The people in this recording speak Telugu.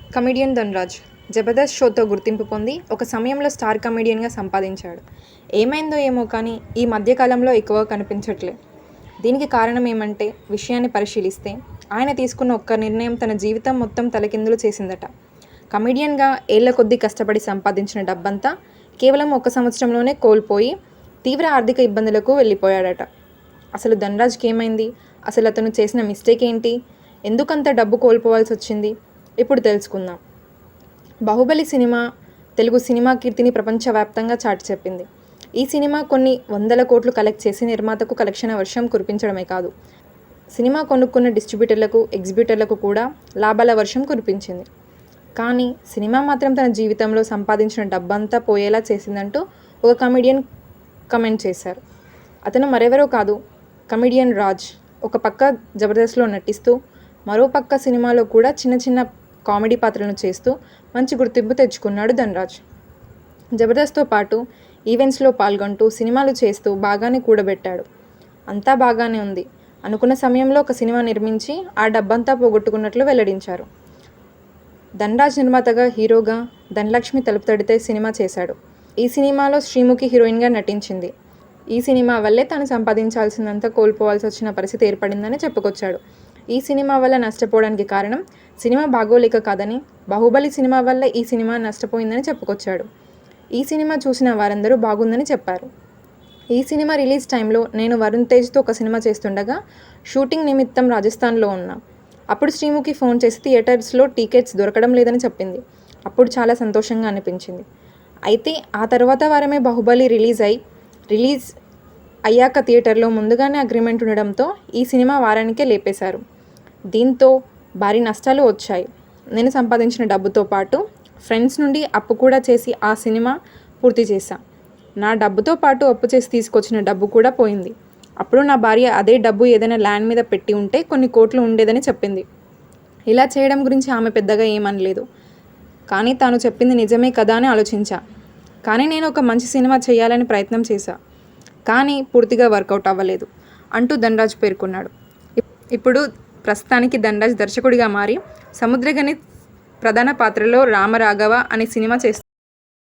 కమెడియన్ ధన్‌రాజ్ జబర్దస్త్ షోతో గుర్తింపు పొంది ఒక సమయంలో స్టార్ కమెడియన్‌గా సంపాదించాడు. ఏమైందో ఏమో కానీ ఈ మధ్య కాలంలో ఎక్కువగా కనిపించట్లే. దీనికి కారణం ఏమంటే విషయాన్ని పరిశీలిస్తే ఆయన తీసుకున్న ఒక్క నిర్ణయం తన జీవితం మొత్తం తలకిందులు చేసిందట. కమెడియన్‌గా ఏళ్ల కొద్దీ కష్టపడి సంపాదించిన డబ్బంతా కేవలం 1 సంవత్సరంలోనే కోల్పోయి తీవ్ర ఆర్థిక ఇబ్బందులకు వెళ్ళిపోయాడట. అసలు ధన్‌రాజ్‌కి ఏమైంది? అసలు అతను చేసిన మిస్టేక్ ఏంటి? ఎందుకంత డబ్బు కోల్పోవాల్సొచ్చింది? ఇప్పుడు తెలుసుకుందాం. 'బాహుబలి' సినిమా తెలుగు సినిమా కీర్తిని ప్రపంచవ్యాప్తంగా చాటి చెప్పింది. ఈ సినిమా కొన్ని వందల కోట్లు కలెక్ట్ చేసి నిర్మాతకు కలెక్షన్ల వర్షం కురిపించడమే కాదు, సినిమా కొనుక్కున్న డిస్ట్రిబ్యూటర్లకు, ఎగ్జిబ్యూటర్లకు కూడా లాభాల వర్షం కురిపించింది. కానీ సినిమా మాత్రం తన జీవితంలో సంపాదించిన డబ్బంతా పోయేలా చేసిందంటూ ఒక కమెడియన్ కమెంట్ చేశారు. అతను మరెవరో కాదు, కమెడియన్ రాజ్. ఒక పక్క జబర్దస్త్లో నటిస్తూ మరో పక్క సినిమాలో కూడా చిన్న చిన్న కామెడీ పాత్రలను చేస్తూ మంచి గుర్తింపు తెచ్చుకున్నాడు ధన్‌రాజ్. జబర్దస్త్తో పాటు ఈవెంట్స్లో పాల్గొంటూ సినిమాలు చేస్తూ బాగానే కూడబెట్టాడు. అంతా బాగానే ఉంది. అనుకున్న సమయంలో ఒక సినిమా నిర్మించి ఆ డబ్బంతా పోగొట్టుకున్నట్లు వెల్లడించారు. ధన్‌రాజ్ నిర్మాతగా, హీరోగా ధనలక్ష్మి తలుపు తడితే సినిమా చేశాడు. ఈ సినిమాలో శ్రీముఖి హీరోయిన్గా నటించింది. ఈ సినిమా వల్లే తాను సంపాదించాల్సిందంతా కోల్పోవాల్సి వచ్చిన పరిస్థితి ఏర్పడిందని చెప్పుకొచ్చాడు. ఈ సినిమా వల్ల నష్టపోవడానికి కారణం సినిమా బాగోలేక కాదని, 'బాహుబలి' సినిమా వల్ల ఈ సినిమా నష్టపోయిందని చెప్పుకొచ్చాడు. ఈ సినిమా చూసిన వారందరూ బాగుందని చెప్పారు. ఈ సినిమా రిలీజ్ టైంలో నేను వరుణ్ తేజ్తో ఒక సినిమా చేస్తుండగా షూటింగ్ నిమిత్తం రాజస్థాన్లో ఉన్నా. అప్పుడు శ్రీముఖి ఫోన్ చేసి థియేటర్స్లో టికెట్స్ దొరకడం లేదని చెప్పింది. అప్పుడు చాలా సంతోషంగా అనిపించింది. అయితే ఆ తర్వాత వారమే 'బాహుబలి' రిలీజ్ అయ్యాక థియేటర్లో ముందుగానే అగ్రిమెంట్ ఉండడంతో ఈ సినిమా వారానికే లేపేశారు. దీంతో భారీ నష్టాలు వచ్చాయి. నేను సంపాదించిన డబ్బుతో పాటు ఫ్రెండ్స్ నుండి అప్పు కూడా చేసి ఆ సినిమా పూర్తి చేశా. నా డబ్బుతో పాటు అప్పు చేసి తీసుకొచ్చిన డబ్బు కూడా పోయింది. అప్పుడు నా భార్య అదే డబ్బు ఏదైనా ల్యాండ్ మీద పెట్టి ఉంటే కొన్ని కోట్లు ఉండేదని చెప్పింది. ఇలా చేయడం గురించి ఆమె పెద్దగా ఏమనలేదు. కానీ తాను చెప్పింది నిజమే కదా అని ఆలోచించా. కానీ నేను ఒక మంచి సినిమా చేయాలని ప్రయత్నం చేశా. కానీ పూర్తిగా వర్కౌట్ అవ్వలేదు అంటూ ధన్‌రాజ్ పేర్కొన్నాడు. ఇప్పుడు ప్రస్తుతానికి ధన్‌రాజ్ దర్శకుడిగా మారి సముద్రగని ప్రధాన పాత్రలో 'రామరాఘవ' అనే సినిమా చేస్తున్నాడు.